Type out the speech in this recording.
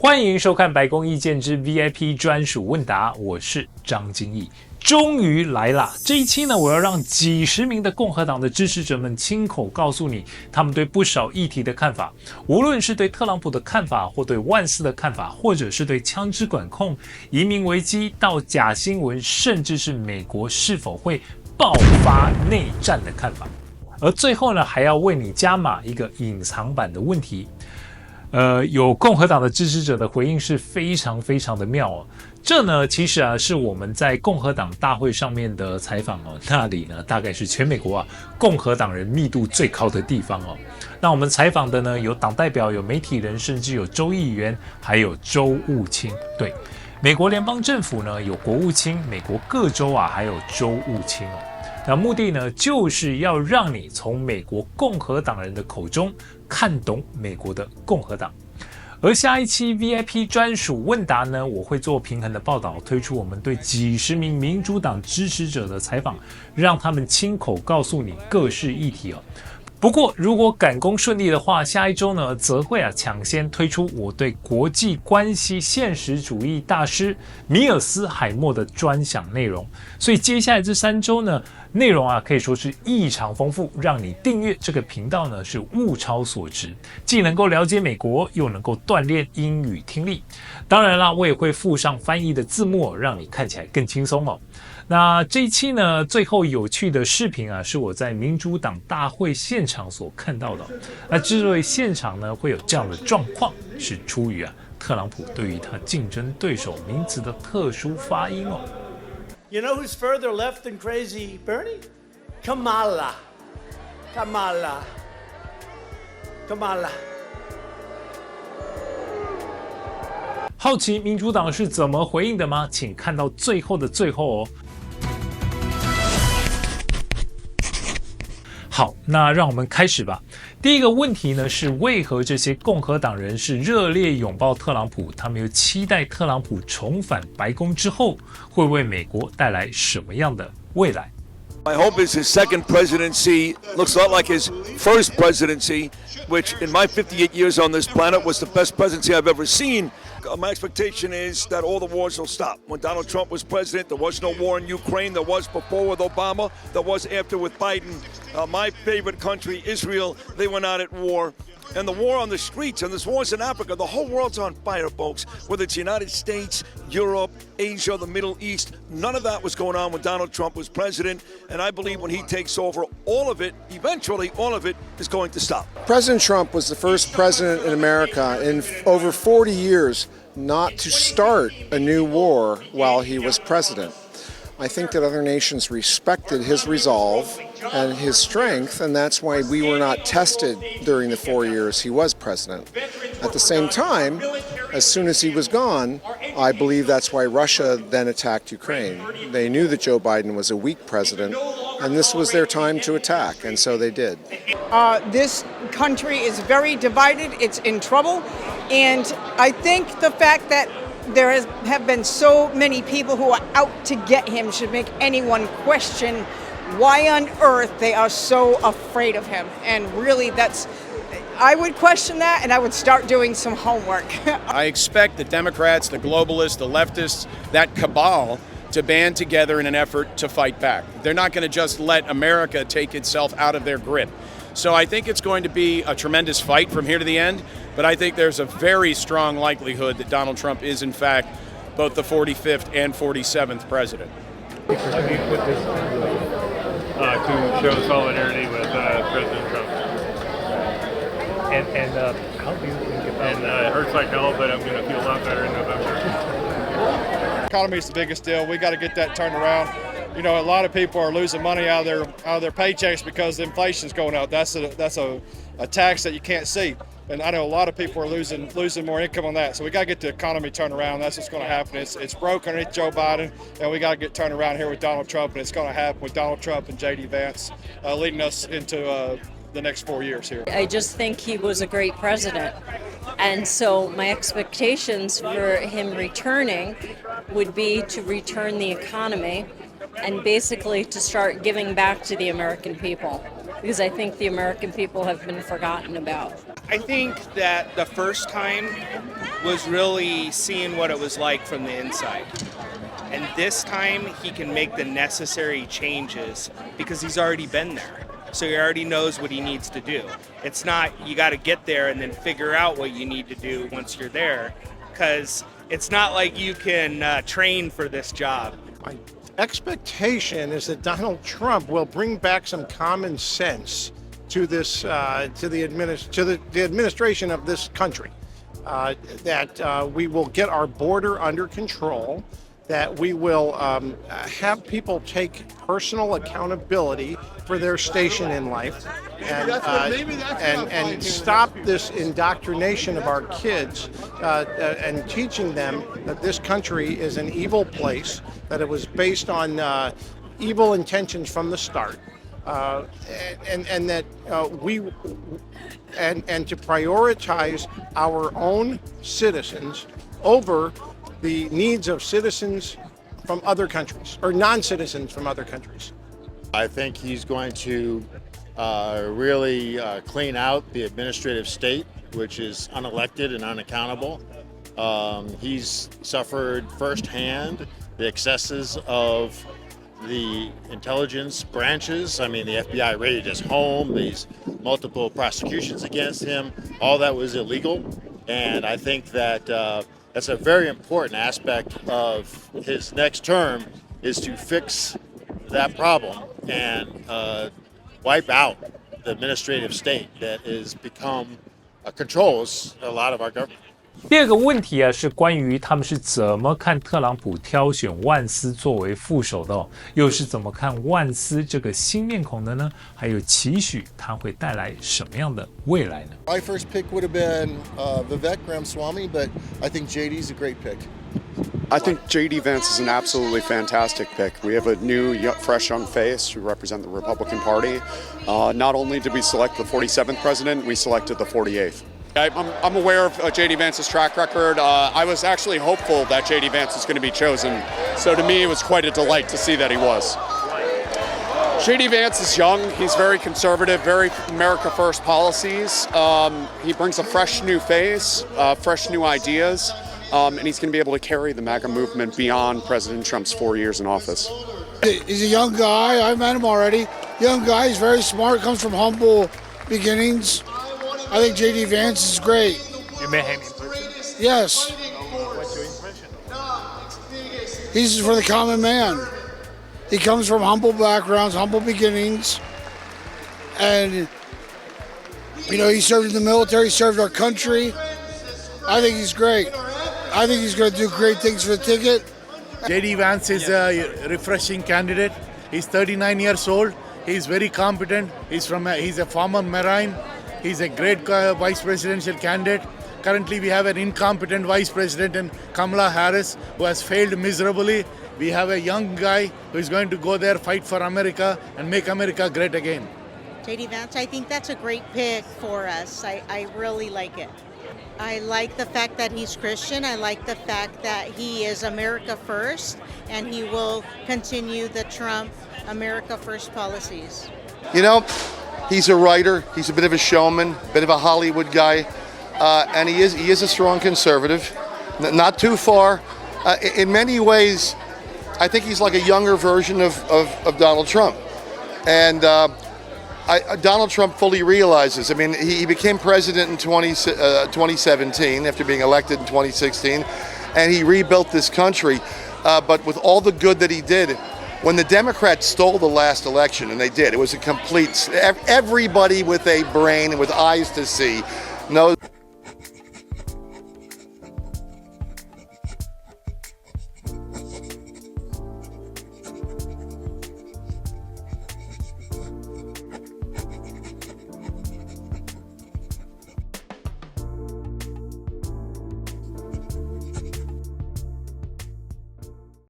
欢迎收看白宫意见之 VIP 专属问答，我是张金义。终于来啦！这一期呢，我要让几十名的共和党的支持者们亲口告诉你，他们对不少议题的看法，无论是对特朗普的看法，或对万斯的看法，或者是对枪支管控、移民危机到假新闻，甚至是美国是否会爆发内战的看法。而最后呢，还要为你加码一个隐藏版的问题。有共和党的支持者的回应是非常的妙哦。这呢，其实是我们在共和党大会上面的采访哦，那里呢大概是全美国共和党人密度最高的地方哦。那我们采访的呢，有党代表，有媒体人，甚至有州议员，还有州务卿。对，美国联邦政府呢有国务卿，美国各州还有州务卿哦。那目的呢，就是要让你从美国共和党人的口中看懂美国的共和党。而下一期 VIP 专属问答呢，我会做平衡的报道，推出我们对几十名民主党支持者的采访，让他们亲口告诉你各式议题哦。不过，如果赶工顺利的话，下一周呢，则会抢先推出我对国际关系现实主义大师米尔斯海默的专享内容。所以接下来这3周呢，内容可以说是异常丰富，让你订阅这个频道呢是物超所值，既能够了解美国，又能够锻炼英语听力。当然啦，我也会附上翻译的字幕让你看起来更轻松哦。那这一期呢，最后有趣的视频是我在民主党大会现场所看到的。那之所以现场呢会有这样的状况，是出于特朗普对于他竞争对手名字的特殊发音哦。You know who's further left than crazy Bernie? Kamala. Kamala. Kamala. 好奇民主党是怎么回应的吗？请看到最后的最后哦。好，那让我们开始吧。第一个问题呢是，为何这些共和党人士热烈拥抱特朗普？他们又期待特朗普重返白宫之后，会为美国带来什么样的未来？ My hope is his second presidency looks a lot like his first presidency, which in my 58 years on this planet was the best presidency I've ever seen. My expectation is that all the wars will stop. When Donald Trump was president, there was no war in Ukraine. There was before with Obama. There was after with Biden. My favorite country, Israel, they went out at war. And the war on the streets, and this wars in Africa, the whole world's on fire, folks. Whether it's the United States, Europe, Asia, the Middle East, none of that was going on when Donald Trump was president. And I believe when he takes over, all of it, eventually, all of it is going to stop. President Trump was the first president in America in over 40 years not to start a new war while he was president. I think that other nations respected his resolve and his strength, and that's why we were not tested during the 4 years he was president. At the same time, as soon as he was gone, I believe that's why Russia then attacked Ukraine. They knew that Joe Biden was a weak president, and this was their time to attack, and so they did. This country is very divided, it's in trouble, and I think the fact that there have been so many people who are out to get him should make anyone question why on earth they are so afraid of him. And really, I would question that, and I would start doing some homework. I expect the Democrats, the globalists, the leftists, that cabal to band together in an effort to fight back. They're not going to just let America take itself out of their grip. So I think it's going to be a tremendous fight from here to the end, but I think there's a very strong likelihood that Donald Trump is, in fact, both the 45th and 47th president. How do you put this to show solidarity with President Trump? And how do you think about And it hurts like hell, but I'm going to feel a lot better in November. Economy is the biggest deal. We got to get that turned around. You know, a lot of people are losing money out of their paychecks because inflation's going up. That's a tax that you can't see. And I know a lot of people are losing more income on that. So we got to get the economy turned around. That's what's going to happen. It's broken underneath Joe Biden, and we got to get turned around here with Donald Trump. And it's going to happen with Donald Trump and J.D. Vance leading us into the next 4 years here. I just think he was a great president. And so my expectations for him returning would be to return the economy and basically to start giving back to the American people, because I think the American people have been forgotten about. I think that the first time was really seeing what it was like from the inside. And this time he can make the necessary changes because he's already been there. So he already knows what he needs to do. It's not you got to get there and then figure out what you need to do once you're there, because it's not like you can train for this job. My expectation is that Donald Trump will bring back some common sense to this to the administration of this country. That we will get our border under control. That we will have people take personal accountability for their station in life, and stop this indoctrination of our kids and teaching them that this country is an evil place, that it was based on evil intentions from the start, and that and to prioritize our own citizens over the needs of citizens from other countries, or non-citizens from other countries. I think he's going to really clean out the administrative state, which is unelected and unaccountable. He's suffered firsthand the excesses of the intelligence branches. I mean, the FBI raided his home, these multiple prosecutions against him, all that was illegal. And I think that that's a very important aspect of his next term, is to fix that problem and wipe out the administrative state that has become controls a lot of our government. 第二个问题啊，是关于他们是怎么看特朗普挑选万斯作为副手的又是怎么看万斯这个新面孔的呢？还有期许他会带来什么样的未来呢？ My first pick would have been Vivek Ramaswamy, but I think JD's a great pick. I think JD Vance is an absolutely fantastic pick. We have a new, fresh young face who represent the Republican Party. Not only did we select the 47th president, we selected the 48th. I'm aware of J.D. Vance's track record. I was actually hopeful that J.D. Vance was going to be chosen. So to me, it was quite a delight to see that he was. J.D. Vance is young. He's very conservative, very America First policies. He brings a fresh new face, fresh new ideas, and he's going to be able to carry the MAGA movement beyond President Trump's 4 years in office. He's a young guy. I've met him already. Young guy. He's very smart. Comes from humble beginnings. I think J.D. Vance is great. You met him in person? Yes. What's your impression? He's for the common man. He comes from humble backgrounds, humble beginnings. And, you know, he served in the military, he served our country. I think he's great. I think he's going to do great things for the ticket. J.D. Vance is a refreshing candidate. He's 39 years old. He's very competent. He's a former Marine. He's a great vice presidential candidate. Currently, we have an incompetent vice president in Kamala Harris, who has failed miserably. We have a young guy who is going to go there, fight for America, and make America great again. J.D. Vance, I think that's a great pick for us. I really like it. I like the fact that he's Christian. I like the fact that he is America First, and he will continue the Trump America First policies. You know, he's a writer. He's a bit of a showman, a bit of a Hollywood guy, and he is a strong conservative. Not too far. In many ways, I think he's like a younger version of Donald Trump. And Donald Trump fully realizes. I mean, he became president in 2017 after being elected in 2016, and he rebuilt this country. But with all the good that he did, when the Democrats stole the last election, and they did, it was a complete. Everybody with a brain and with eyes to see knows.